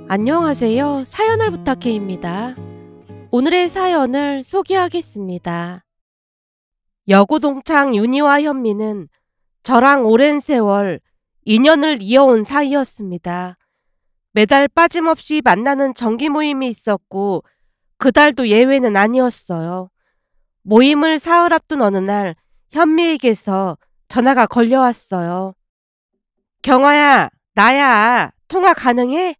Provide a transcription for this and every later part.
안녕하세요. 사연을 부탁해입니다. 오늘의 사연을 소개하겠습니다. 여고동창 윤희와 현미는 저랑 오랜 세월 인연을 이어온 사이였습니다. 매달 빠짐없이 만나는 정기 모임이 있었고 그달도 예외는 아니었어요. 모임을 사흘 앞둔 어느 날 현미에게서 전화가 걸려왔어요. 경아야, 나야. 통화 가능해?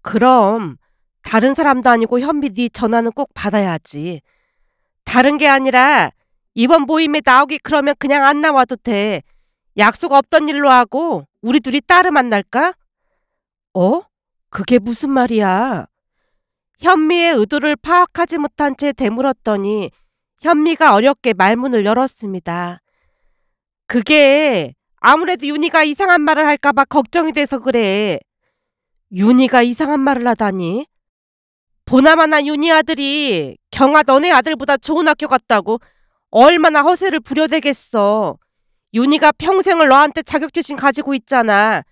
그럼 다른 사람도 아니고 현미 네 전화는 꼭 받아야지. 다른 게 아니라 이번 모임에 나오기 그러면 그냥 안 나와도 돼. 약속 없던 일로 하고 우리 둘이 따로 만날까? 그게 무슨 말이야? 현미의 의도를 파악하지 못한 채 되물었더니 현미가 어렵게 말문을 열었습니다. 그게 아무래도 윤희가 이상한 말을 할까봐 걱정이 돼서 그래. 윤희가 이상한 말을 하다니? 보나마나 윤희 아들이 경아 너네 아들보다 좋은 학교 갔다고 얼마나 허세를 부려대겠어. 윤희가 평생을 너한테 자격지심 가지고 있잖아.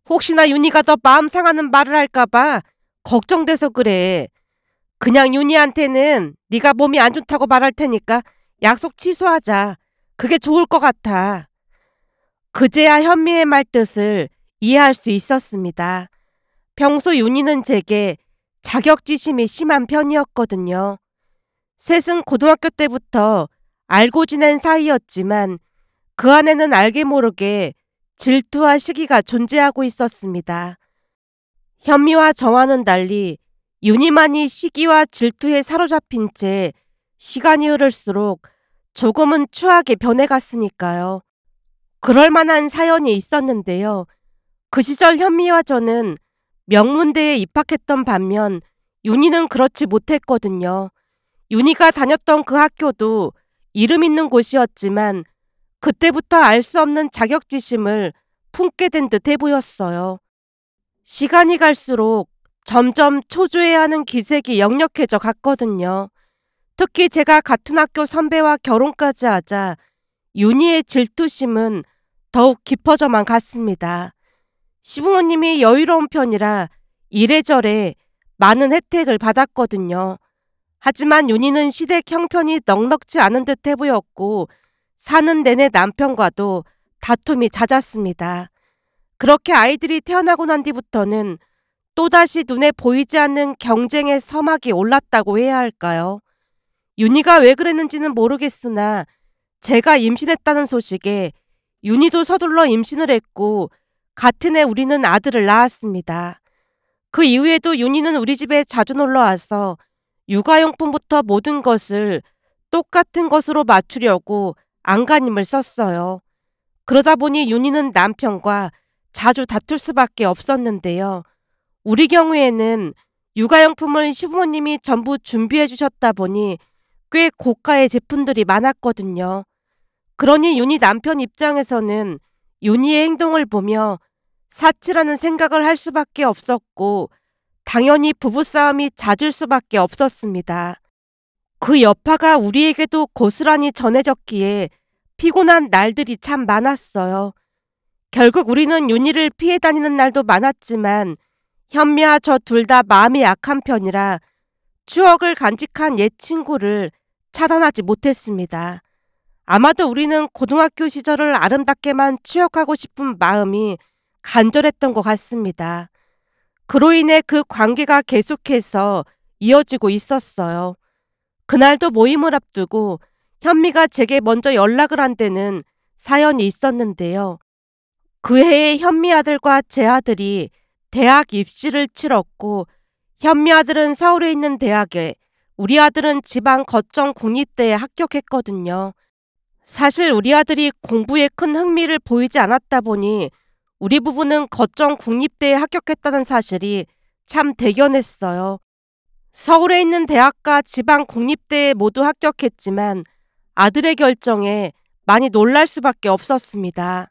혹시나 윤희가 더 마음 상하는 말을 할까봐 걱정돼서 그래. 그냥 윤희한테는 네가 몸이 안 좋다고 말할 테니까 약속 취소하자. 그게 좋을 것 같아. 그제야 현미의 말뜻을 이해할 수 있었습니다. 평소 윤희는 제게 자격지심이 심한 편이었거든요. 셋은 고등학교 때부터 알고 지낸 사이였지만 그 안에는 알게 모르게 질투와 시기가 존재하고 있었습니다. 현미와 저와는 달리 윤희만이 시기와 질투에 사로잡힌 채 시간이 흐를수록 조금은 추하게 변해갔으니까요. 그럴 만한 사연이 있었는데요. 그 시절 현미와 저는 명문대에 입학했던 반면 윤희는 그렇지 못했거든요. 윤희가 다녔던 그 학교도 이름 있는 곳이었지만 그때부터 알 수 없는 자격지심을 품게 된 듯해 보였어요. 시간이 갈수록 점점 초조해하는 기색이 역력해져 갔거든요. 특히 제가 같은 학교 선배와 결혼까지 하자 윤희의 질투심은 더욱 깊어져만 갔습니다. 시부모님이 여유로운 편이라 이래저래 많은 혜택을 받았거든요. 하지만 윤희는 시댁 형편이 넉넉지 않은 듯해 보였고 사는 내내 남편과도 다툼이 잦았습니다. 그렇게 아이들이 태어나고 난 뒤부터는 또다시 눈에 보이지 않는 경쟁의 서막이 올랐다고 해야 할까요? 윤희가 왜 그랬는지는 모르겠으나 제가 임신했다는 소식에 윤희도 서둘러 임신을 했고 같은 해 우리는 아들을 낳았습니다. 그 이후에도 윤희는 우리 집에 자주 놀러와서 육아용품부터 모든 것을 똑같은 것으로 맞추려고 안간힘을 썼어요. 그러다 보니 윤희는 남편과 자주 다툴 수밖에 없었는데요. 우리 경우에는 육아용품을 시부모님이 전부 준비해 주셨다 보니 꽤 고가의 제품들이 많았거든요. 그러니 윤희 남편 입장에서는 윤희의 행동을 보며 사치라는 생각을 할 수밖에 없었고 당연히 부부싸움이 잦을 수밖에 없었습니다. 그 여파가 우리에게도 고스란히 전해졌기에 피곤한 날들이 참 많았어요. 결국 우리는 윤희를 피해 다니는 날도 많았지만 현미와 저 둘 다 마음이 약한 편이라 추억을 간직한 옛 친구를 차단하지 못했습니다. 아마도 우리는 고등학교 시절을 아름답게만 추억하고 싶은 마음이 간절했던 것 같습니다. 그로 인해 그 관계가 계속해서 이어지고 있었어요. 그날도 모임을 앞두고 현미가 제게 먼저 연락을 한 데는 사연이 있었는데요. 그 해에 현미 아들과 제 아들이 대학 입시를 치렀고 현미 아들은 서울에 있는 대학에 우리 아들은 지방 거점 국립대에 합격했거든요. 사실 우리 아들이 공부에 큰 흥미를 보이지 않았다 보니 우리 부부는 거점 국립대에 합격했다는 사실이 참 대견했어요. 서울에 있는 대학과 지방 국립대에 모두 합격했지만 아들의 결정에 많이 놀랄 수밖에 없었습니다.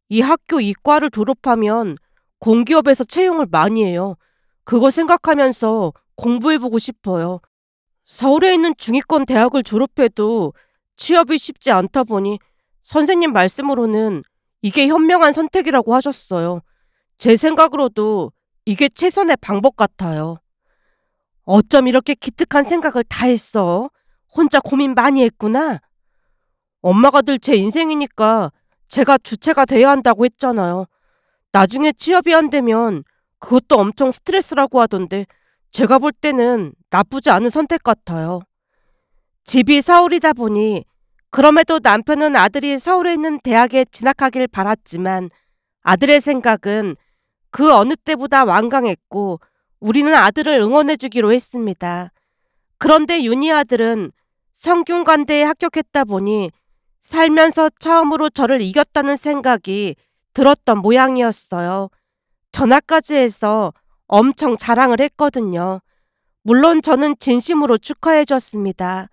이 학교 이과를 졸업하면 공기업에서 채용을 많이 해요. 그거 생각하면서 공부해보고 싶어요. 서울에 있는 중위권 대학을 졸업해도 취업이 쉽지 않다 보니 선생님 말씀으로는 이게 현명한 선택이라고 하셨어요. 제 생각으로도 이게 최선의 방법 같아요. 어쩜 이렇게 기특한 생각을 다 했어? 혼자 고민 많이 했구나. 엄마가 늘 제 인생이니까 제가 주체가 돼야 한다고 했잖아요. 나중에 취업이 안 되면 그것도 엄청 스트레스라고 하던데 제가 볼 때는 나쁘지 않은 선택 같아요. 집이 서울이다 보니 그럼에도 남편은 아들이 서울에 있는 대학에 진학하길 바랐지만 아들의 생각은 그 어느 때보다 완강했고 우리는 아들을 응원해주기로 했습니다. 그런데 윤희 아들은 성균관대에 합격했다 보니 살면서 처음으로 저를 이겼다는 생각이 들었던 모양이었어요. 전화까지 해서 엄청 자랑을 했거든요. 물론 저는 진심으로 축하해줬습니다.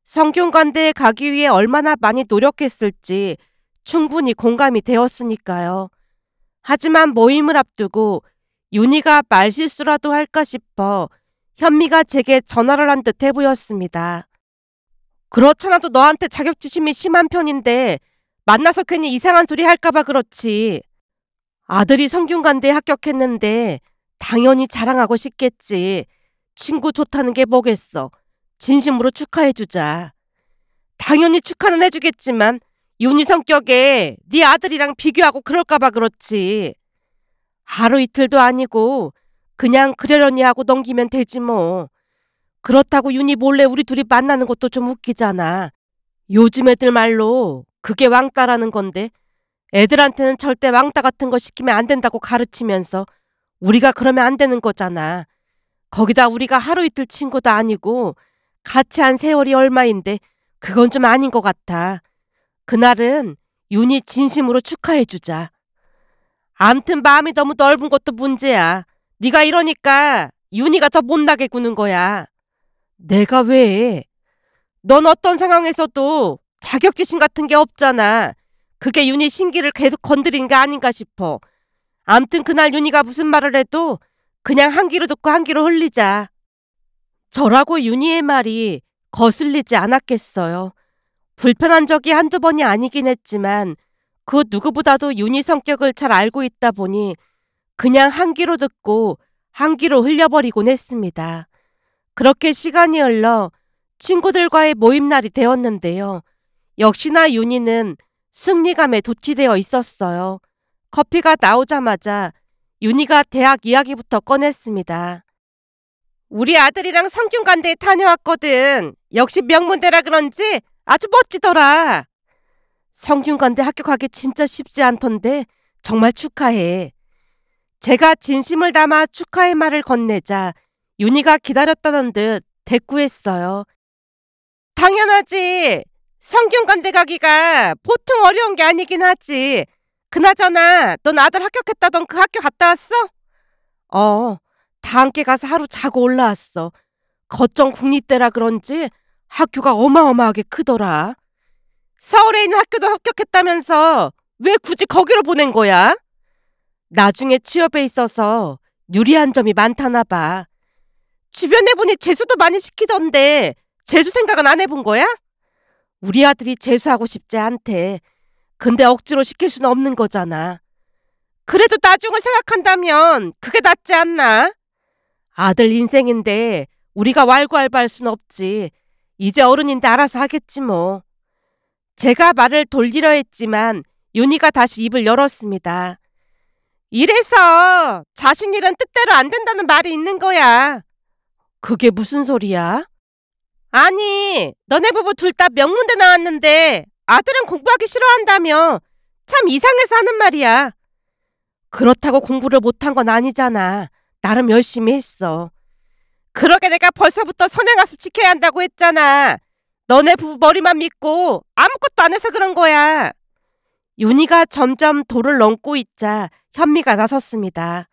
성균관대에 가기 위해 얼마나 많이 노력했을지 충분히 공감이 되었으니까요. 하지만 모임을 앞두고 윤희가 말실수라도 할까 싶어 현미가 제게 전화를 한 듯해 보였습니다. 그렇잖아도 너한테 자격지심이 심한 편인데 만나서 괜히 이상한 소리 할까봐 그렇지. 아들이 성균관대에 합격했는데 당연히 자랑하고 싶겠지. 친구 좋다는 게 뭐겠어. 진심으로 축하해주자. 당연히 축하는 해주겠지만 윤희 성격에 네 아들이랑 비교하고 그럴까봐 그렇지. 하루 이틀도 아니고 그냥 그러려니 하고 넘기면 되지 뭐. 그렇다고 윤희 몰래 우리 둘이 만나는 것도 좀 웃기잖아. 요즘 애들 말로 그게 왕따라는 건데 애들한테는 절대 왕따 같은 거 시키면 안 된다고 가르치면서 우리가 그러면 안 되는 거잖아. 거기다 우리가 하루 이틀 친구도 아니고 같이 한 세월이 얼마인데 그건 좀 아닌 것 같아. 그날은 윤희 진심으로 축하해주자. 암튼 마음이 너무 넓은 것도 문제야. 네가 이러니까 윤희가 더 못나게 구는 거야. 내가 왜? 넌 어떤 상황에서도 자격지심 같은 게 없잖아. 그게 윤희 신기를 계속 건드린 게 아닌가 싶어. 암튼 그날 윤희가 무슨 말을 해도 그냥 한 귀로 듣고 한 귀로 흘리자. 저라고 윤희의 말이 거슬리지 않았겠어요. 불편한 적이 한두 번이 아니긴 했지만 그 누구보다도 윤희 성격을 잘 알고 있다 보니 그냥 한 귀로 듣고 한 귀로 흘려버리곤 했습니다. 그렇게 시간이 흘러 친구들과의 모임날이 되었는데요. 역시나 윤희는 승리감에 도취되어 있었어요. 커피가 나오자마자 윤희가 대학 이야기부터 꺼냈습니다. 우리 아들이랑 성균관대에 다녀왔거든. 역시 명문대라 그런지 아주 멋지더라. 성균관대 합격하기 진짜 쉽지 않던데 정말 축하해. 제가 진심을 담아 축하의 말을 건네자 윤희가 기다렸다는 듯 대꾸했어요. 당연하지. 성균관대 가기가 보통 어려운 게 아니긴 하지. 그나저나 넌 아들 합격했다던 그 학교 갔다 왔어? 다 함께 가서 하루 자고 올라왔어. 거점 국립대라 그런지 학교가 어마어마하게 크더라. 서울에 있는 학교도 합격했다면서 왜 굳이 거기로 보낸 거야? 나중에 취업에 있어서 유리한 점이 많다나 봐. 주변에 보니 재수도 많이 시키던데 재수 생각은 안 해본 거야? 우리 아들이 재수하고 싶지 않대. 근데 억지로 시킬 수는 없는 거잖아. 그래도 나중을 생각한다면 그게 낫지 않나? 아들 인생인데 우리가 왈가왈부할 순 없지. 이제 어른인데 알아서 하겠지 뭐. 제가 말을 돌리려 했지만 윤희가 다시 입을 열었습니다. 이래서 자신 일은 뜻대로 안 된다는 말이 있는 거야. 그게 무슨 소리야? 아니, 너네 부부 둘 다 명문대 나왔는데 아들은 공부하기 싫어한다며. 참 이상해서 하는 말이야. 그렇다고 공부를 못한 건 아니잖아. 나름 열심히 했어. 그러게 내가 벌써부터 선행학습 지켜야 한다고 했잖아. 너네 부부 머리만 믿고 아무것도 안 해서 그런 거야. 윤희가 점점 도를 넘고 있자 현미가 나섰습니다.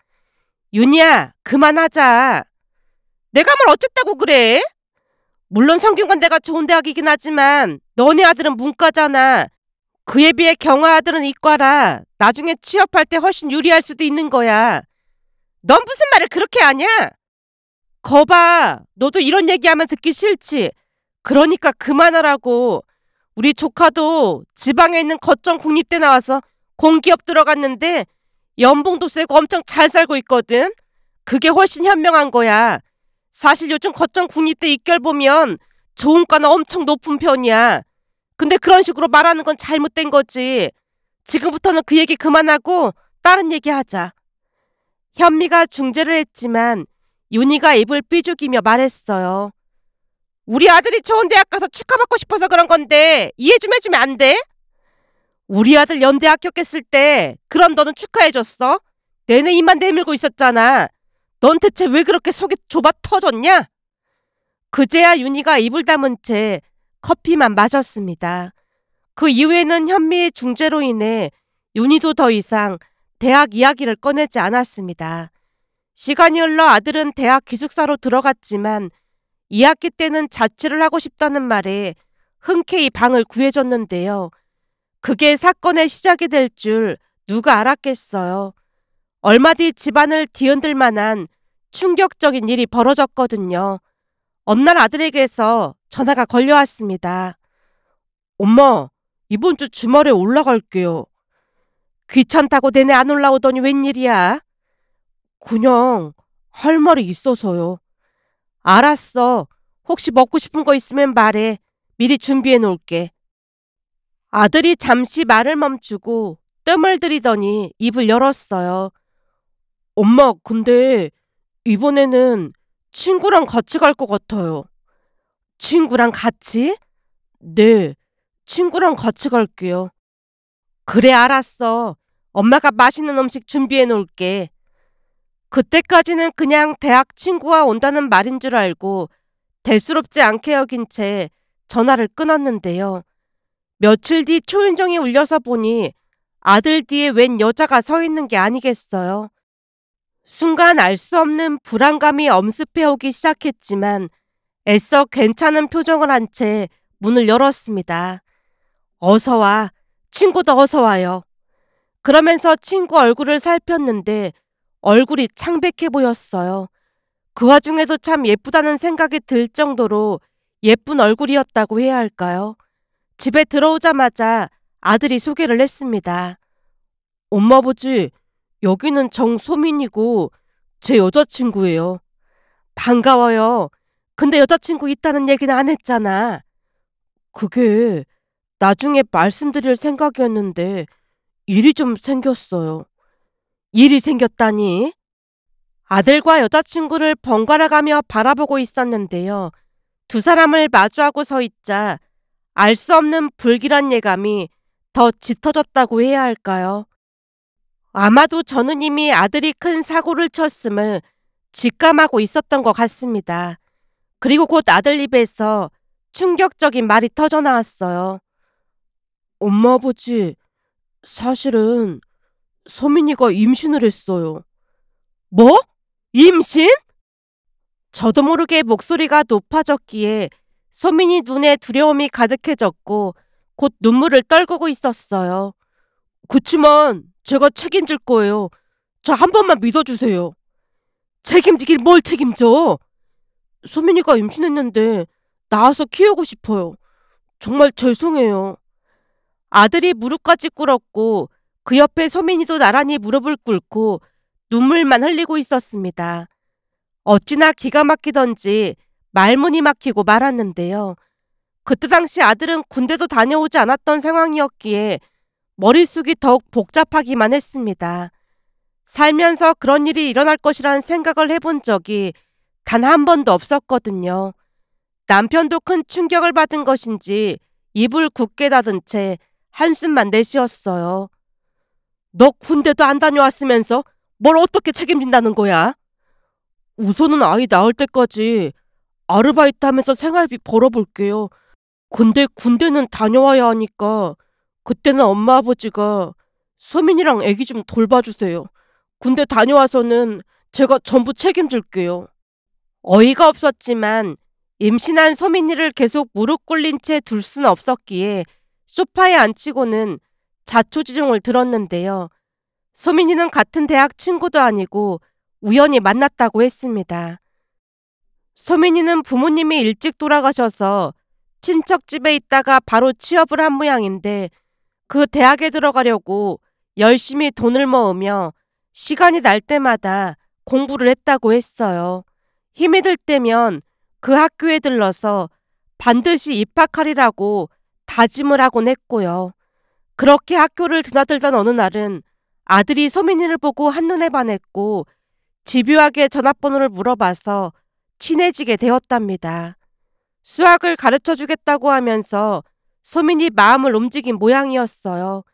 윤희야, 그만하자. 내가 뭘 어쨌다고 그래? 물론 성균관대가 좋은 대학이긴 하지만 너네 아들은 문과잖아. 그에 비해 경아 아들은 이과라 나중에 취업할 때 훨씬 유리할 수도 있는 거야. 넌 무슨 말을 그렇게 하냐? 거봐, 너도 이런 얘기하면 듣기 싫지. 그러니까 그만하라고. 우리 조카도 지방에 있는 거점 국립대 나와서 공기업 들어갔는데 연봉도 세고 엄청 잘 살고 있거든. 그게 훨씬 현명한 거야. 사실 요즘 거점 국립대 입결 보면 좋은과는 엄청 높은 편이야. 근데 그런 식으로 말하는 건 잘못된 거지. 지금부터는 그 얘기 그만하고 다른 얘기 하자. 현미가 중재를 했지만 윤희가 입을 삐죽이며 말했어요. 우리 아들이 좋은 대학 가서 축하받고 싶어서 그런 건데 이해 좀 해주면 안 돼? 우리 아들 연대 합격했을 때 그럼 너는 축하해줬어? 내내 입만 내밀고 있었잖아. 넌 대체 왜 그렇게 속이 좁아 터졌냐? 그제야 윤희가 입을 다문 채 커피만 마셨습니다. 그 이후에는 현미의 중재로 인해 윤희도 더 이상 대학 이야기를 꺼내지 않았습니다. 시간이 흘러 아들은 대학 기숙사로 들어갔지만 2학기 때는 자취를 하고 싶다는 말에 흔쾌히 방을 구해줬는데요. 그게 사건의 시작이 될 줄 누가 알았겠어요. 얼마 뒤 집안을 뒤흔들 만한 충격적인 일이 벌어졌거든요. 어느 날 아들에게서 전화가 걸려왔습니다. 엄마, 이번 주 주말에 올라갈게요. 귀찮다고 내내 안 올라오더니 웬일이야? 그냥 할 말이 있어서요. 알았어. 혹시 먹고 싶은 거 있으면 말해. 미리 준비해 놓을게. 아들이 잠시 말을 멈추고 뜸을 들이더니 입을 열었어요. 엄마, 근데 이번에는 친구랑 같이 갈 것 같아요. 친구랑 같이? 네, 친구랑 같이 갈게요. 그래, 알았어. 엄마가 맛있는 음식 준비해 놓을게. 그때까지는 그냥 대학 친구와 온다는 말인 줄 알고 대수롭지 않게 여긴 채 전화를 끊었는데요. 며칠 뒤 초인종이 울려서 보니 아들 뒤에 웬 여자가 서 있는 게 아니겠어요. 순간 알 수 없는 불안감이 엄습해오기 시작했지만 애써 괜찮은 표정을 한 채 문을 열었습니다. 어서 와. 친구도 어서 와요. 그러면서 친구 얼굴을 살폈는데 얼굴이 창백해 보였어요. 그 와중에도 참 예쁘다는 생각이 들 정도로 예쁜 얼굴이었다고 해야 할까요? 집에 들어오자마자 아들이 소개를 했습니다. 엄마, 아버지, 여기는 정소민이고 제 여자친구예요. 반가워요. 근데 여자친구 있다는 얘기는 안 했잖아. 그게 나중에 말씀드릴 생각이었는데 일이 좀 생겼어요. 일이 생겼다니? 아들과 여자친구를 번갈아 가며 바라보고 있었는데요. 두 사람을 마주하고 서 있자 알 수 없는 불길한 예감이 더 짙어졌다고 해야 할까요? 아마도 저는 이미 아들이 큰 사고를 쳤음을 직감하고 있었던 것 같습니다. 그리고 곧 아들 입에서 충격적인 말이 터져 나왔어요. 엄마, 아버지, 사실은 서민이가 임신을 했어요. 뭐? 임신? 저도 모르게 목소리가 높아졌기에 소민이 눈에 두려움이 가득해졌고 곧 눈물을 떨구고 있었어요. 그치만 제가 책임질 거예요. 저 한 번만 믿어주세요. 책임지길 뭘 책임져? 소민이가 임신했는데 낳아서 키우고 싶어요. 정말 죄송해요. 아들이 무릎까지 꿇었고 그 옆에 소민이도 나란히 무릎을 꿇고 눈물만 흘리고 있었습니다. 어찌나 기가 막히던지 말문이 막히고 말았는데요. 그때 당시 아들은 군대도 다녀오지 않았던 상황이었기에 머릿속이 더욱 복잡하기만 했습니다. 살면서 그런 일이 일어날 것이란 생각을 해본 적이 단 한 번도 없었거든요. 남편도 큰 충격을 받은 것인지 입을 굳게 닫은 채 한숨만 내쉬었어요. 너 군대도 안 다녀왔으면서 뭘 어떻게 책임진다는 거야? 우선은 아이 낳을 때까지 아르바이트 하면서 생활비 벌어볼게요. 근데 군대는 다녀와야 하니까 그때는 엄마 아버지가 소민이랑 애기 좀 돌봐주세요. 군대 다녀와서는 제가 전부 책임질게요. 어이가 없었지만 임신한 소민이를 계속 무릎 꿇린 채 둘 수는 없었기에 소파에 앉히고는 자초지종을 들었는데요. 소민이는 같은 대학 친구도 아니고 우연히 만났다고 했습니다. 소민이는 부모님이 일찍 돌아가셔서 친척 집에 있다가 바로 취업을 한 모양인데 그 대학에 들어가려고 열심히 돈을 모으며 시간이 날 때마다 공부를 했다고 했어요. 힘이 들 때면 그 학교에 들러서 반드시 입학하리라고 다짐을 하곤 했고요. 그렇게 학교를 드나들던 어느 날은 아들이 소민이를 보고 한눈에 반했고 집요하게 전화번호를 물어봐서 친해지게 되었답니다. 수학을 가르쳐주겠다고 하면서 소민이 마음을 움직인 모양이었어요.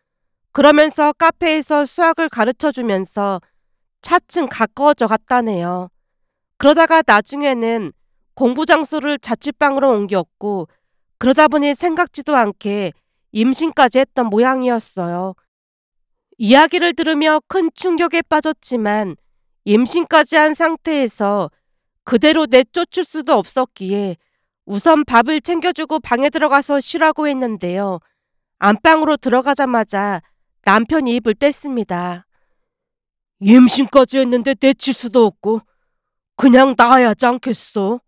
그러면서 카페에서 수학을 가르쳐주면서 차츰 가까워져 갔다네요. 그러다가 나중에는 공부 장소를 자취방으로 옮겼고 그러다 보니 생각지도 않게 임신까지 했던 모양이었어요. 이야기를 들으며 큰 충격에 빠졌지만 임신까지 한 상태에서 그대로 내쫓을 수도 없었기에 우선 밥을 챙겨주고 방에 들어가서 쉬라고 했는데요. 안방으로 들어가자마자 남편이 입을 뗐습니다. 임신까지 했는데 내칠 수도 없고 그냥 낳아야 하지 않겠어?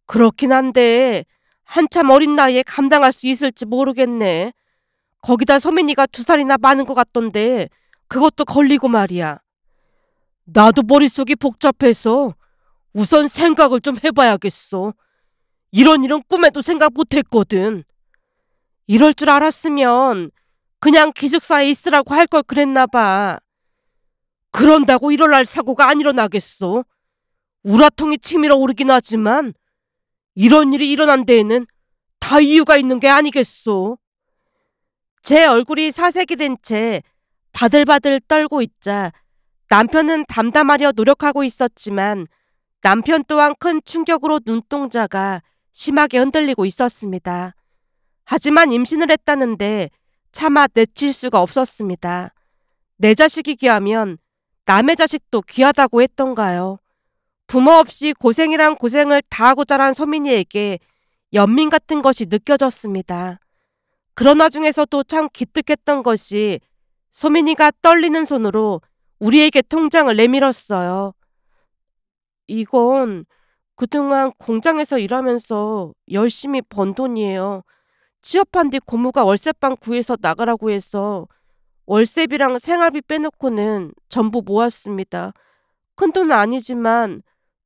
그렇긴 한데 한참 어린 나이에 감당할 수 있을지 모르겠네. 거기다 소민이가 2살이나 많은 것 같던데 그것도 걸리고 말이야. 나도 머릿속이 복잡해서 우선 생각을 좀 해봐야겠어. 이런 일은 꿈에도 생각 못했거든. 이럴 줄 알았으면 그냥 기숙사에 있으라고 할 걸 그랬나 봐. 그런다고 일어날 사고가 안 일어나겠어. 우라통이 치밀어 오르긴 하지만 이런 일이 일어난 데에는 다 이유가 있는 게 아니겠소. 제 얼굴이 사색이 된 채 바들바들 떨고 있자 남편은 담담하려 노력하고 있었지만 남편 또한 큰 충격으로 눈동자가 심하게 흔들리고 있었습니다. 하지만 임신을 했다는데 차마 내칠 수가 없었습니다. 내 자식이 귀하면 남의 자식도 귀하다고 했던가요. 부모 없이 고생이란 고생을 다하고 자란 소민이에게 연민 같은 것이 느껴졌습니다. 그런 와중에서도 참 기특했던 것이 소민이가 떨리는 손으로 우리에게 통장을 내밀었어요. 이건 그동안 공장에서 일하면서 열심히 번 돈이에요. 취업한 뒤 고모가 월세방 구해서 나가라고 해서 월세비랑 생활비 빼놓고는 전부 모았습니다. 큰 돈은 아니지만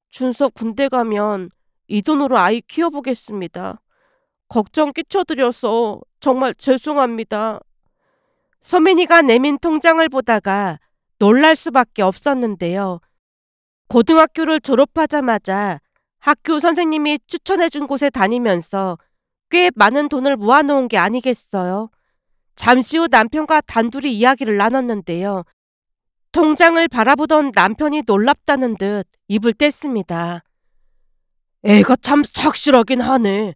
준서 군대 가면 이 돈으로 아이 키워보겠습니다. 걱정 끼쳐드려서 정말 죄송합니다. 소민이가 내민 통장을 보다가 놀랄 수밖에 없었는데요. 고등학교를 졸업하자마자 학교 선생님이 추천해준 곳에 다니면서 꽤 많은 돈을 모아놓은 게 아니겠어요. 잠시 후 남편과 단둘이 이야기를 나눴는데요. 통장을 바라보던 남편이 놀랍다는 듯 입을 뗐습니다. 애가 참 착실하긴 하네.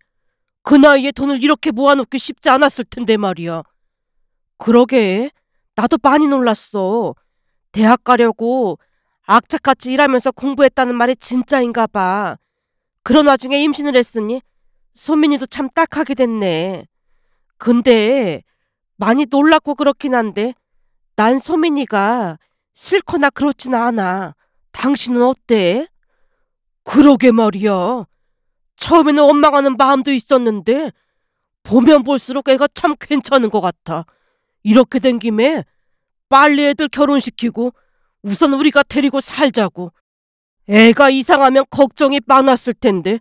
그 나이에 돈을 이렇게 모아놓기 쉽지 않았을 텐데 말이야. 그러게, 나도 많이 놀랐어. 대학 가려고 악착같이 일하면서 공부했다는 말이 진짜인가 봐. 그런 와중에 임신을 했으니 소민이도 참 딱하게 됐네. 근데 많이 놀랍고 그렇긴 한데 난 소민이가 싫거나 그렇진 않아. 당신은 어때? 그러게 말이야. 처음에는 원망하는 마음도 있었는데 보면 볼수록 애가 참 괜찮은 것 같아. 이렇게 된 김에 빨리 애들 결혼시키고 우선 우리가 데리고 살자고. 애가 이상하면 걱정이 많았을 텐데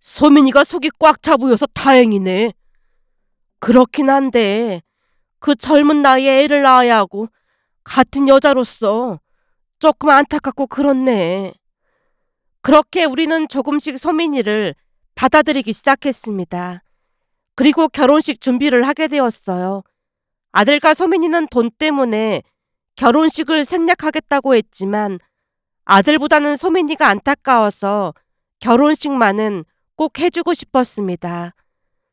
소민이가 속이 꽉 차 보여서 다행이네. 그렇긴 한데 그 젊은 나이에 애를 낳아야 하고 같은 여자로서 조금 안타깝고 그렇네. 그렇게 우리는 조금씩 소민이를 받아들이기 시작했습니다. 그리고 결혼식 준비를 하게 되었어요. 아들과 소민이는 돈 때문에 결혼식을 생략하겠다고 했지만 아들보다는 소민이가 안타까워서 결혼식만은 꼭 해주고 싶었습니다.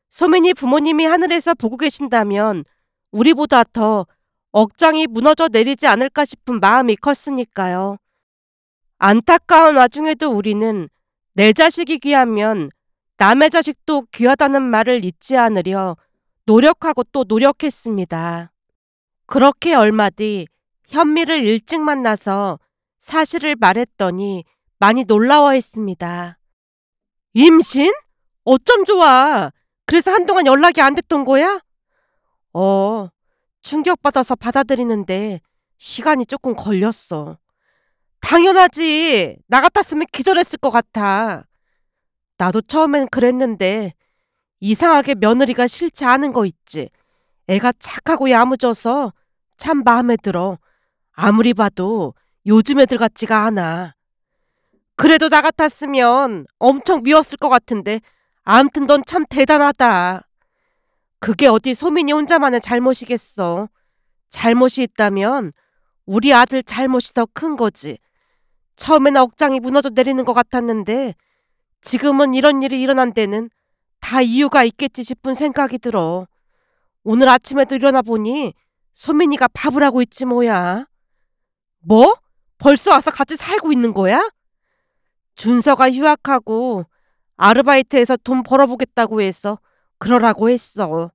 소민이 부모님이 하늘에서 보고 계신다면 우리보다 더 억장이 무너져 내리지 않을까 싶은 마음이 컸으니까요. 안타까운 와중에도 우리는 내 자식이 귀하면 남의 자식도 귀하다는 말을 잊지 않으려 노력하고 또 노력했습니다. 그렇게 얼마 뒤 현미를 일찍 만나서 사실을 말했더니 많이 놀라워했습니다. 임신? 어쩜 좋아. 그래서 한동안 연락이 안 됐던 거야? 충격받아서 받아들이는데 시간이 조금 걸렸어. 당연하지. 나 같았으면 기절했을 것 같아. 나도 처음엔 그랬는데 이상하게 며느리가 싫지 않은 거 있지. 애가 착하고 야무져서 참 마음에 들어. 아무리 봐도 요즘 애들 같지가 않아. 그래도 나 같았으면 엄청 미웠을 것 같은데 아무튼 넌 참 대단하다. 그게 어디 소민이 혼자만의 잘못이겠어. 잘못이 있다면 우리 아들 잘못이 더 큰 거지. 처음에는 억장이 무너져 내리는 것 같았는데 지금은 이런 일이 일어난 데는 다 이유가 있겠지 싶은 생각이 들어. 오늘 아침에도 일어나 보니 소민이가 밥을 하고 있지 뭐야. 뭐? 벌써 와서 같이 살고 있는 거야? 준서가 휴학하고 아르바이트해서 돈 벌어보겠다고 해서 그러라고 했어.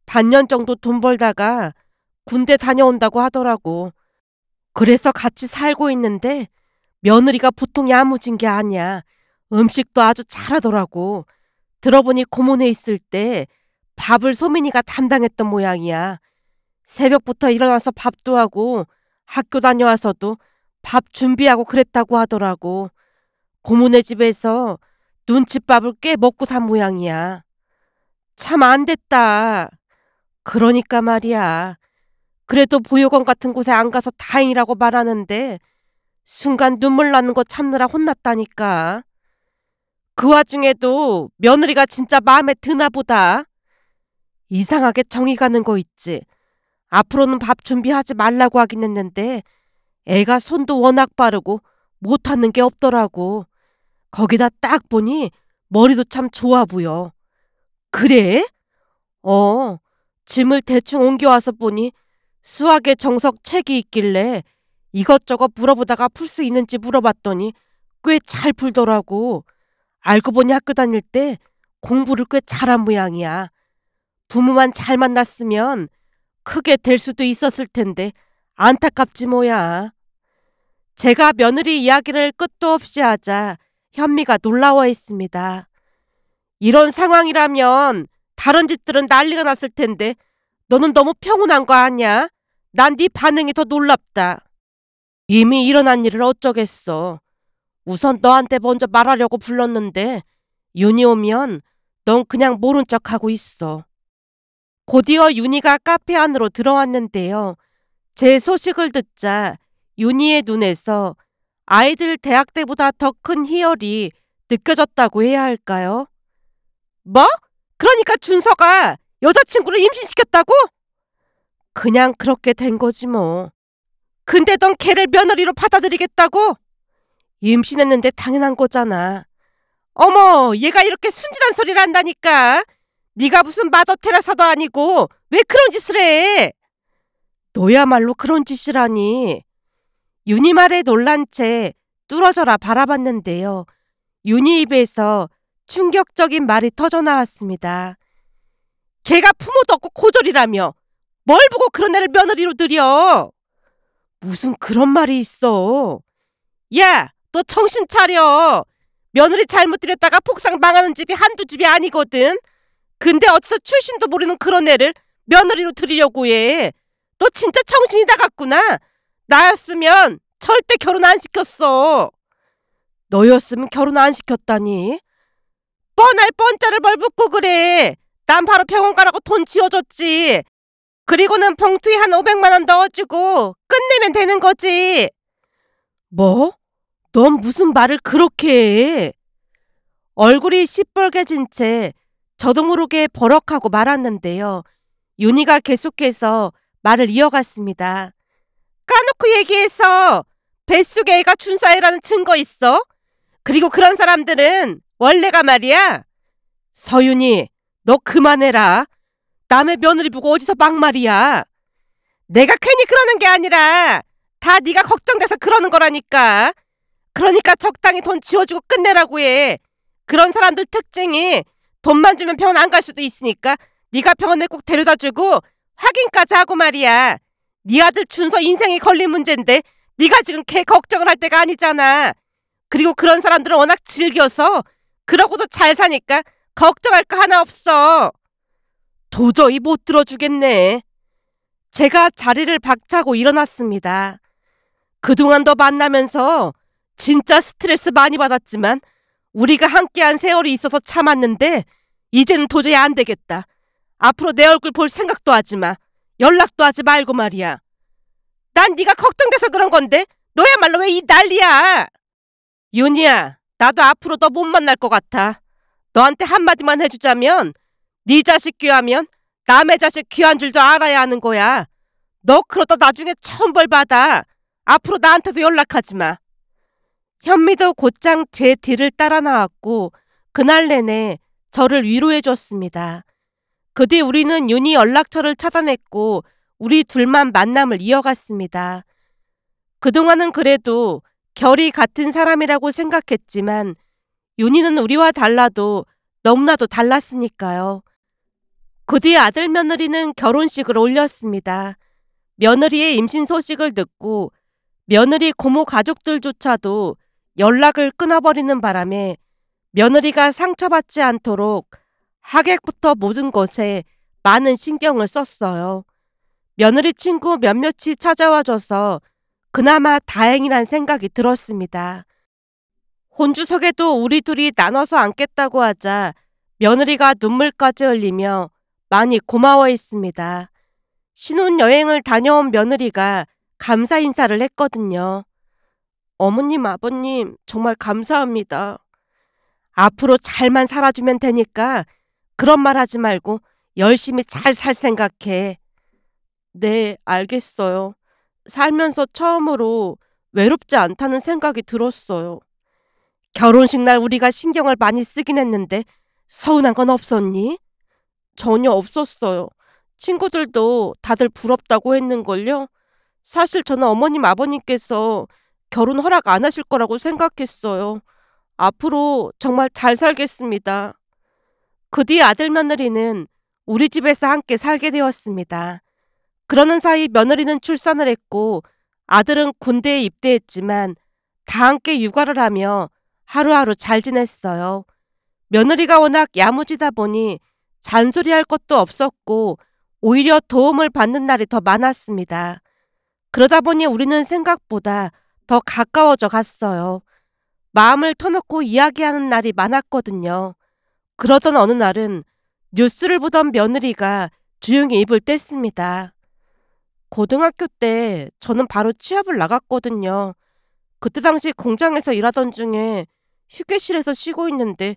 반년 정도 돈 벌다가 군대 다녀온다고 하더라고. 그래서 같이 살고 있는데 며느리가 보통 야무진 게 아니야. 음식도 아주 잘하더라고. 들어보니 고모네 있을 때 밥을 소민이가 담당했던 모양이야. 새벽부터 일어나서 밥도 하고 학교 다녀와서도 밥 준비하고 그랬다고 하더라고. 고모네 집에서 눈칫밥을 꽤 먹고 산 모양이야. 참 안 됐다. 그러니까 말이야. 그래도 보육원 같은 곳에 안 가서 다행이라고 말하는데 순간 눈물 나는 거 참느라 혼났다니까. 그 와중에도 며느리가 진짜 마음에 드나 보다. 이상하게 정이 가는 거 있지. 앞으로는 밥 준비하지 말라고 하긴 했는데 애가 손도 워낙 빠르고 못하는 게 없더라고. 거기다 딱 보니 머리도 참 좋아 보여. 그래? 짐을 대충 옮겨와서 보니 수학의 정석 책이 있길래 이것저것 물어보다가 풀 수 있는지 물어봤더니 꽤 잘 풀더라고. 알고 보니 학교 다닐 때 공부를 꽤 잘한 모양이야. 부모만 잘 만났으면 크게 될 수도 있었을 텐데 안타깝지 뭐야. 제가 며느리 이야기를 끝도 없이 하자 현미가 놀라워했습니다. 이런 상황이라면 다른 집들은 난리가 났을 텐데 너는 너무 평온한 거 아니야? 난 네 반응이 더 놀랍다. 이미 일어난 일을 어쩌겠어. 우선 너한테 먼저 말하려고 불렀는데 윤희 오면 넌 그냥 모른 척하고 있어. 곧이어 윤희가 카페 안으로 들어왔는데요. 제 소식을 듣자 윤희의 눈에서 아이들 대학 때보다 더 큰 희열이 느껴졌다고 해야 할까요? 뭐? 그러니까 준서가 여자친구를 임신시켰다고? 그냥 그렇게 된 거지 뭐. 근데 넌 걔를 며느리로 받아들이겠다고? 임신했는데 당연한 거잖아. 어머, 얘가 이렇게 순진한 소리를 한다니까. 네가 무슨 마더 테라사도 아니고 왜 그런 짓을 해? 너야말로 그런 짓이라니. 윤희 말에 놀란 채 뚫어져라 바라봤는데요. 윤희 입에서 충격적인 말이 터져나왔습니다. 걔가 부모도 없고 고졸이라며 뭘 보고 그런 애를 며느리로 들여? 무슨 그런 말이 있어. 야, 너 정신 차려. 며느리 잘못 들였다가 폭삭 망하는 집이 한두 집이 아니거든. 근데 어디서 출신도 모르는 그런 애를 며느리로 들이려고 해. 너 진짜 정신이 나갔구나. 나였으면 절대 결혼 안 시켰어. 너였으면 결혼 안 시켰다니? 뻔할 뻔짜를 뭘 묻고 그래. 난 바로 병원 가라고 돈 지어줬지. 그리고는 봉투에 한 500만 원 넣어주고 끝내면 되는 거지. 뭐? 넌 무슨 말을 그렇게 해? 얼굴이 시뻘개진 채 저도 모르게 버럭하고 말았는데요. 윤희가 계속해서 말을 이어갔습니다. 까놓고 얘기해서 뱃속에 애가 준서애라는 증거 있어? 그리고 그런 사람들은 원래가 말이야. 서윤이, 너 그만해라. 남의 며느리 보고 어디서 막말이야. 내가 괜히 그러는 게 아니라 다 네가 걱정돼서 그러는 거라니까. 그러니까 적당히 돈 지어주고 끝내라고 해. 그런 사람들 특징이 돈만 주면 병원 안 갈 수도 있으니까 네가 병원에 꼭 데려다주고 확인까지 하고 말이야. 네 아들 준서 인생이 걸린 문제인데 네가 지금 걔 걱정을 할 때가 아니잖아. 그리고 그런 사람들은 워낙 즐겨서 그러고도 잘 사니까 걱정할 거 하나 없어. 도저히 못 들어주겠네. 제가 자리를 박차고 일어났습니다. 그동안 너 만나면서 진짜 스트레스 많이 받았지만 우리가 함께한 세월이 있어서 참았는데 이제는 도저히 안 되겠다. 앞으로 내 얼굴 볼 생각도 하지 마. 연락도 하지 말고 말이야. 난 네가 걱정돼서 그런 건데 너야말로 왜 이 난리야. 윤희야, 나도 앞으로 너 못 만날 것 같아. 너한테 한마디만 해주자면 네 자식 귀하면 남의 자식 귀한 줄도 알아야 하는 거야. 너 그러다 나중에 천벌 받아. 앞으로 나한테도 연락하지 마. 현미도 곧장 제 뒤를 따라 나왔고 그날 내내 저를 위로해 줬습니다. 그 뒤 우리는 윤희 연락처를 차단했고 우리 둘만 만남을 이어갔습니다. 그동안은 그래도 결이 같은 사람이라고 생각했지만 윤희는 우리와 달라도 너무나도 달랐으니까요. 그 뒤 아들 며느리는 결혼식을 올렸습니다. 며느리의 임신 소식을 듣고 며느리 고모 가족들조차도 연락을 끊어버리는 바람에 며느리가 상처받지 않도록 하객부터 모든 것에 많은 신경을 썼어요. 며느리 친구 몇몇이 찾아와줘서 그나마 다행이란 생각이 들었습니다. 혼주석에도 우리 둘이 나눠서 앉겠다고 하자 며느리가 눈물까지 흘리며 많이 고마워했습니다. 신혼여행을 다녀온 며느리가 감사 인사를 했거든요. 어머님, 아버님 정말 감사합니다. 앞으로 잘만 살아주면 되니까 그런 말 하지 말고 열심히 잘 살 생각해. 네, 알겠어요. 살면서 처음으로 외롭지 않다는 생각이 들었어요. 결혼식 날 우리가 신경을 많이 쓰긴 했는데 서운한 건 없었니? 전혀 없었어요. 친구들도 다들 부럽다고 했는걸요. 사실 저는 어머님 아버님께서 결혼 허락 안 하실 거라고 생각했어요. 앞으로 정말 잘 살겠습니다. 그 뒤 아들 며느리는 우리 집에서 함께 살게 되었습니다. 그러는 사이 며느리는 출산을 했고 아들은 군대에 입대했지만 다 함께 육아를 하며 하루하루 잘 지냈어요. 며느리가 워낙 야무지다 보니 잔소리할 것도 없었고 오히려 도움을 받는 날이 더 많았습니다. 그러다 보니 우리는 생각보다 더 가까워져 갔어요. 마음을 터놓고 이야기하는 날이 많았거든요. 그러던 어느 날은 뉴스를 보던 며느리가 조용히 입을 뗐습니다. 고등학교 때 저는 바로 취업을 나갔거든요. 그때 당시 공장에서 일하던 중에 휴게실에서 쉬고 있는데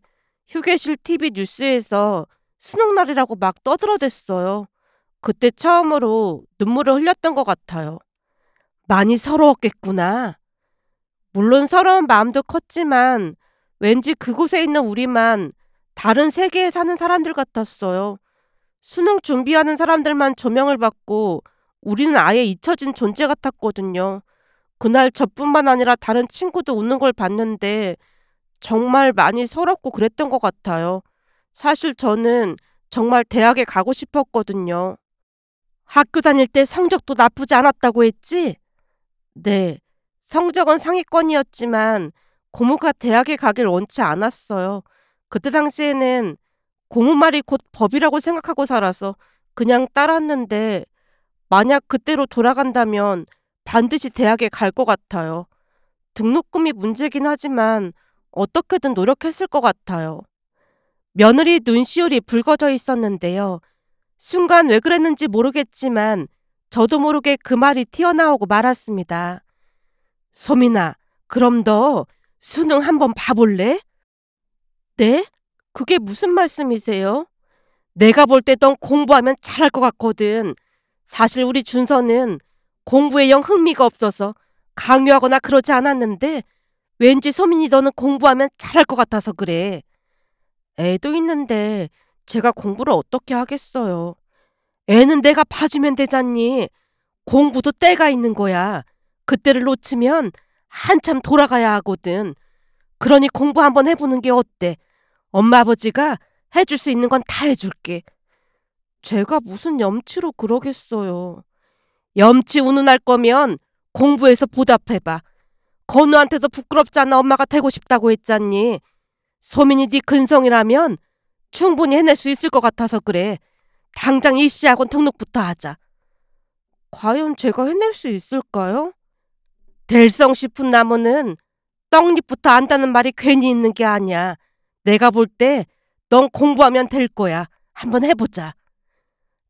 휴게실 TV 뉴스에서 수능날이라고 막 떠들어댔어요. 그때 처음으로 눈물을 흘렸던 것 같아요. 많이 서러웠겠구나. 물론 서러운 마음도 컸지만 왠지 그곳에 있는 우리만 다른 세계에 사는 사람들 같았어요. 수능 준비하는 사람들만 조명을 받고 우리는 아예 잊혀진 존재 같았거든요. 그날 저뿐만 아니라 다른 친구도 웃는 걸 봤는데 정말 많이 서럽고 그랬던 것 같아요. 사실 저는 정말 대학에 가고 싶었거든요. 학교 다닐 때 성적도 나쁘지 않았다고 했지? 네, 성적은 상위권이었지만 고모가 대학에 가길 원치 않았어요. 그때 당시에는 고모 말이 곧 법이라고 생각하고 살아서 그냥 따랐는데 만약 그때로 돌아간다면 반드시 대학에 갈 것 같아요. 등록금이 문제긴 하지만 어떻게든 노력했을 것 같아요. 며느리 눈시울이 붉어져 있었는데요. 순간 왜 그랬는지 모르겠지만 저도 모르게 그 말이 튀어나오고 말았습니다. 소민아, 그럼 너 수능 한번 봐볼래? 네? 그게 무슨 말씀이세요? 내가 볼 때 넌 공부하면 잘할 것 같거든. 사실 우리 준서는 공부에 영 흥미가 없어서 강요하거나 그러지 않았는데 왠지 소민이 너는 공부하면 잘할 것 같아서 그래. 애도 있는데 제가 공부를 어떻게 하겠어요. 애는 내가 봐주면 되잖니. 공부도 때가 있는 거야. 그때를 놓치면 한참 돌아가야 하거든. 그러니 공부 한번 해보는 게 어때? 엄마 아버지가 해줄 수 있는 건 다 해줄게. 제가 무슨 염치로 그러겠어요. 염치 운운할 거면 공부해서 보답해봐. 건우한테도 부끄럽지 않아 엄마가 되고 싶다고 했잖니. 소민이 네 근성이라면 충분히 해낼 수 있을 것 같아서 그래. 당장 입시학원 등록부터 하자. 과연 제가 해낼 수 있을까요? 될성 싶은 나무는 떡잎부터 안다는 말이 괜히 있는 게 아니야. 내가 볼 때 넌 공부하면 될 거야. 한번 해보자.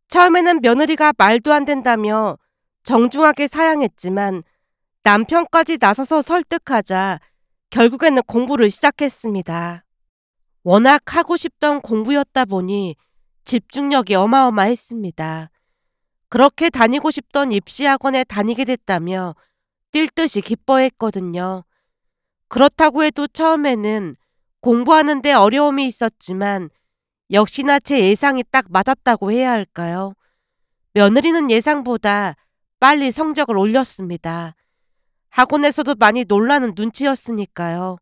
처음에는 며느리가 말도 안 된다며 정중하게 사양했지만 남편까지 나서서 설득하자 결국에는 공부를 시작했습니다. 워낙 하고 싶던 공부였다 보니 집중력이 어마어마했습니다. 그렇게 다니고 싶던 입시학원에 다니게 됐다며 뛸 듯이 기뻐했거든요. 그렇다고 해도 처음에는 공부하는데 어려움이 있었지만 역시나 제 예상이 딱 맞았다고 해야 할까요? 며느리는 예상보다 빨리 성적을 올렸습니다. 학원에서도 많이 놀라는 눈치였으니까요.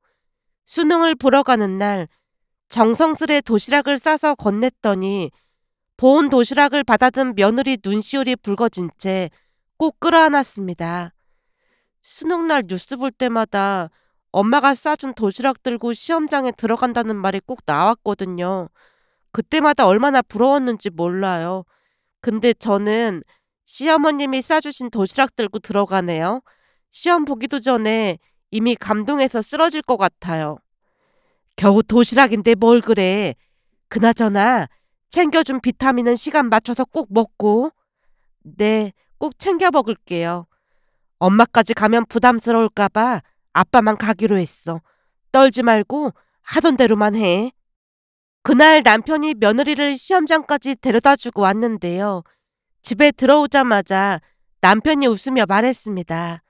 수능을 보러 가는 날 정성스레 도시락을 싸서 건넸더니 보온 도시락을 받아든 며느리 눈시울이 붉어진 채 꼭 끌어안았습니다. 수능날 뉴스 볼 때마다 엄마가 싸준 도시락 들고 시험장에 들어간다는 말이 꼭 나왔거든요. 그때마다 얼마나 부러웠는지 몰라요. 근데 저는 시어머님이 싸주신 도시락 들고 들어가네요. 시험 보기도 전에 이미 감동해서 쓰러질 것 같아요. 겨우 도시락인데 뭘 그래. 그나저나 챙겨준 비타민은 시간 맞춰서 꼭 먹고. 네, 꼭 챙겨 먹을게요. 엄마까지 가면 부담스러울까봐 아빠만 가기로 했어. 떨지 말고 하던 대로만 해. 그날 남편이 며느리를 시험장까지 데려다주고 왔는데요. 집에 들어오자마자 남편이 웃으며 말했습니다.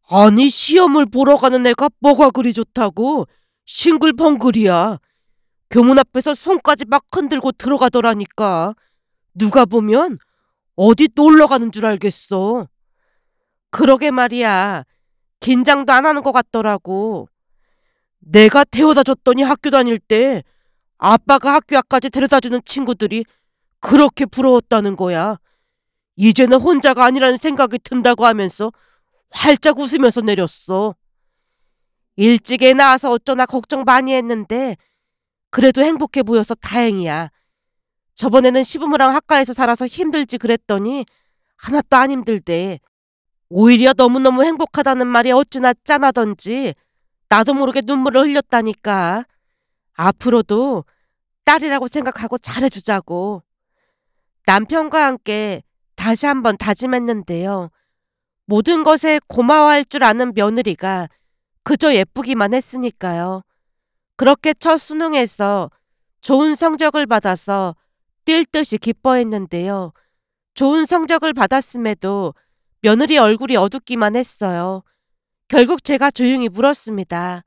아니, 시험을 보러 가는 애가 뭐가 그리 좋다고? 싱글벙글이야. 교문 앞에서 손까지 막 흔들고 들어가더라니까. 누가 보면 어디 놀러 가는 줄 알겠어. 그러게 말이야. 긴장도 안 하는 것 같더라고. 내가 태워다 줬더니 학교 다닐 때 아빠가 학교 앞까지 데려다주는 친구들이 그렇게 부러웠다는 거야. 이제는 혼자가 아니라는 생각이 든다고 하면서 활짝 웃으면서 내렸어. 일찍 애 낳아서 어쩌나 걱정 많이 했는데 그래도 행복해 보여서 다행이야. 저번에는 시부모랑 학가에서 살아서 힘들지 그랬더니 하나도 안 힘들대. 오히려 너무너무 행복하다는 말이 어찌나 짠하던지 나도 모르게 눈물을 흘렸다니까. 앞으로도 딸이라고 생각하고 잘해주자고. 남편과 함께 다시 한번 다짐했는데요. 모든 것에 고마워할 줄 아는 며느리가 그저 예쁘기만 했으니까요. 그렇게 첫 수능에서 좋은 성적을 받아서 뛸 듯이 기뻐했는데요. 좋은 성적을 받았음에도 며느리 얼굴이 어둡기만 했어요. 결국 제가 조용히 물었습니다.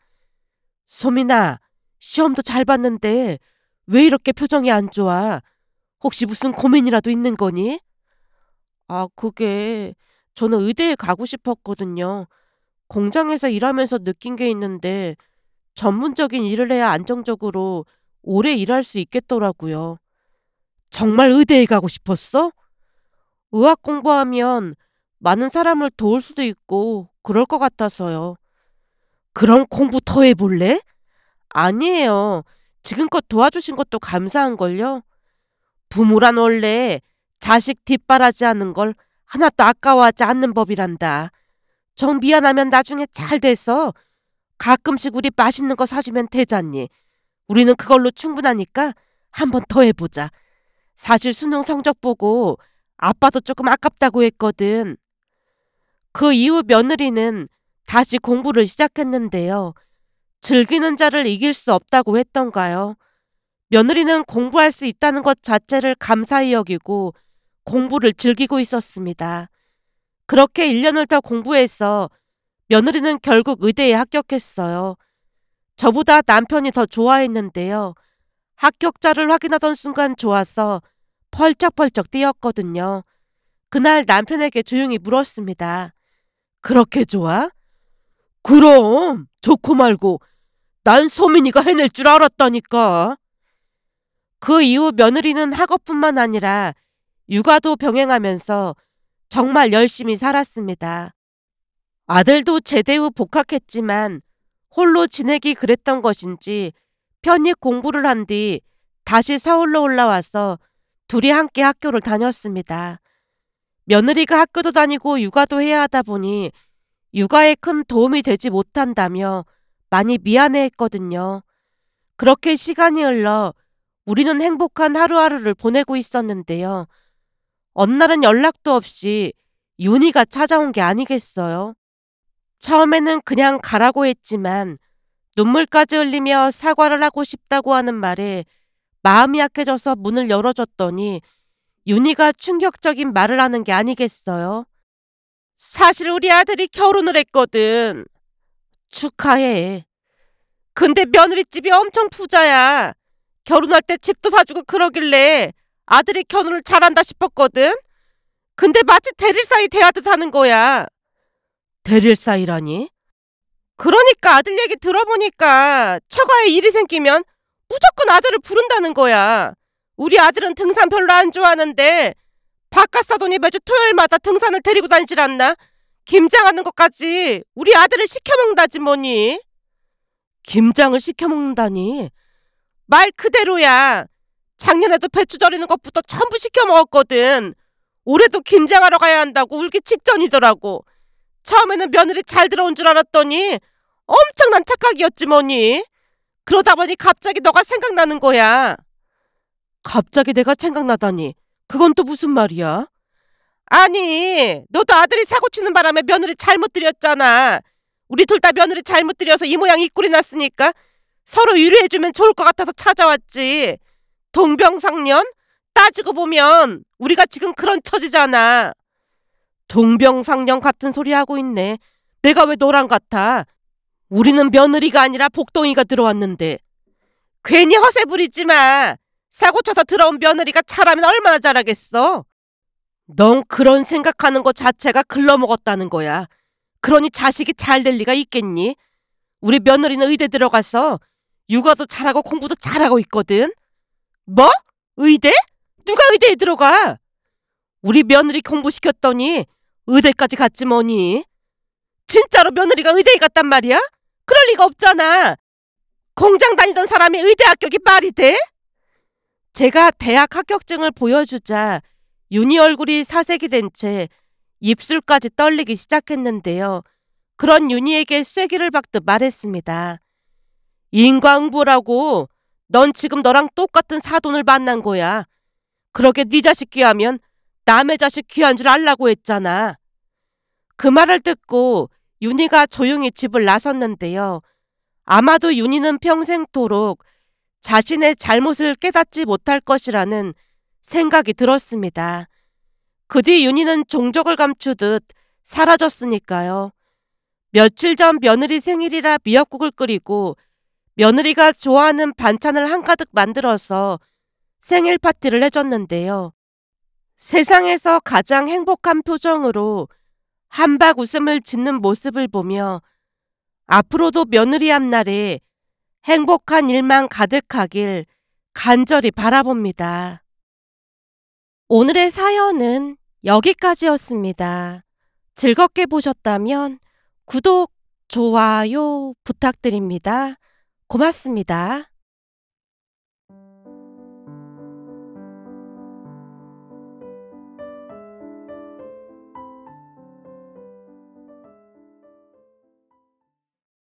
소민아, 시험도 잘 봤는데 왜 이렇게 표정이 안 좋아? 혹시 무슨 고민이라도 있는 거니? 그게 저는 의대에 가고 싶었거든요. 공장에서 일하면서 느낀 게 있는데 전문적인 일을 해야 안정적으로 오래 일할 수 있겠더라고요. 정말 의대에 가고 싶었어? 의학 공부하면 많은 사람을 도울 수도 있고 그럴 것 같아서요. 그럼 공부 더 해볼래? 아니에요. 지금껏 도와주신 것도 감사한걸요. 부모란 원래 자식 뒷바라지하는 걸 하나도 아까워하지 않는 법이란다. 정 미안하면 나중에 잘 돼서 가끔씩 우리 맛있는 거 사주면 되잖니. 우리는 그걸로 충분하니까 한 번 더 해보자. 사실 수능 성적 보고 아빠도 조금 아깝다고 했거든. 그 이후 며느리는 다시 공부를 시작했는데요. 즐기는 자를 이길 수 없다고 했던가요? 며느리는 공부할 수 있다는 것 자체를 감사히 여기고 공부를 즐기고 있었습니다. 그렇게 1년을 더 공부해서 며느리는 결국 의대에 합격했어요. 저보다 남편이 더 좋아했는데요. 합격자를 확인하던 순간 좋아서 펄쩍펄쩍 뛰었거든요. 그날 남편에게 조용히 물었습니다. 그렇게 좋아? 그럼 좋고 말고 난 소민이가 해낼 줄 알았다니까. 그 이후 며느리는 학업뿐만 아니라 육아도 병행하면서 정말 열심히 살았습니다. 아들도 제대 후 복학했지만 홀로 지내기 그랬던 것인지 편입 공부를 한 뒤 다시 서울로 올라와서 둘이 함께 학교를 다녔습니다. 며느리가 학교도 다니고 육아도 해야 하다 보니 육아에 큰 도움이 되지 못한다며 많이 미안해했거든요. 그렇게 시간이 흘러 우리는 행복한 하루하루를 보내고 있었는데요. 어느 날은 연락도 없이 윤희가 찾아온 게 아니겠어요. 처음에는 그냥 가라고 했지만 눈물까지 흘리며 사과를 하고 싶다고 하는 말에 마음이 약해져서 문을 열어줬더니 윤희가 충격적인 말을 하는 게 아니겠어요. 사실 우리 아들이 결혼을 했거든. 축하해. 근데 며느리집이 엄청 부자야. 결혼할 때 집도 사주고 그러길래 아들이 결혼을 잘한다 싶었거든. 근데 마치 대릴사이 대하듯 하는 거야. 대릴사이라니? 그러니까 아들 얘기 들어보니까 처가에 일이 생기면 무조건 아들을 부른다는 거야. 우리 아들은 등산 별로 안 좋아하는데 바깥 사돈이 매주 토요일마다 등산을 데리고 다니질 않나? 김장하는 것까지 우리 아들을 시켜먹는다지 뭐니? 김장을 시켜먹는다니? 말 그대로야. 작년에도 배추 절이는 것부터 전부 시켜먹었거든. 올해도 김장하러 가야 한다고 울기 직전이더라고. 처음에는 며느리 잘 들어온 줄 알았더니 엄청난 착각이었지 뭐니. 그러다 보니 갑자기 너가 생각나는 거야. 갑자기 내가 생각나다니. 그건 또 무슨 말이야? 아니, 너도 아들이 사고치는 바람에 며느리 잘못 들였잖아. 우리 둘 다 며느리 잘못 들여서 이 모양 이 꼴이 났으니까 서로 위로해주면 좋을 것 같아서 찾아왔지. 동병상련? 따지고 보면 우리가 지금 그런 처지잖아. 동병상련 같은 소리 하고 있네. 내가 왜 너랑 같아? 우리는 며느리가 아니라 복덩이가 들어왔는데. 괜히 허세 부리지 마. 사고 쳐서 들어온 며느리가 잘하면 얼마나 잘하겠어. 넌 그런 생각하는 것 자체가 글러먹었다는 거야. 그러니 자식이 잘 될 리가 있겠니? 우리 며느리는 의대 들어가서 육아도 잘하고 공부도 잘하고 있거든. 뭐? 의대? 누가 의대에 들어가? 우리 며느리 공부시켰더니 의대까지 갔지 뭐니. 진짜로 며느리가 의대에 갔단 말이야? 그럴 리가 없잖아. 공장 다니던 사람이 의대 합격이 말이 돼? 제가 대학 합격증을 보여주자 윤희 얼굴이 사색이 된 채 입술까지 떨리기 시작했는데요. 그런 윤희에게 쐐기를 박듯 말했습니다. 인과응보라고. 넌 지금 너랑 똑같은 사돈을 만난 거야. 그러게 네 자식 귀하면 남의 자식 귀한 줄 알라고 했잖아. 그 말을 듣고 윤희가 조용히 집을 나섰는데요. 아마도 윤희는 평생토록 자신의 잘못을 깨닫지 못할 것이라는 생각이 들었습니다. 그 뒤 윤희는 종적을 감추듯 사라졌으니까요. 며칠 전 며느리 생일이라 미역국을 끓이고 며느리가 좋아하는 반찬을 한가득 만들어서 생일 파티를 해줬는데요. 세상에서 가장 행복한 표정으로 한박 웃음을 짓는 모습을 보며 앞으로도 며느리 앞날에 행복한 일만 가득하길 간절히 바라봅니다. 오늘의 사연은 여기까지였습니다. 즐겁게 보셨다면 구독, 좋아요 부탁드립니다. 고맙습니다.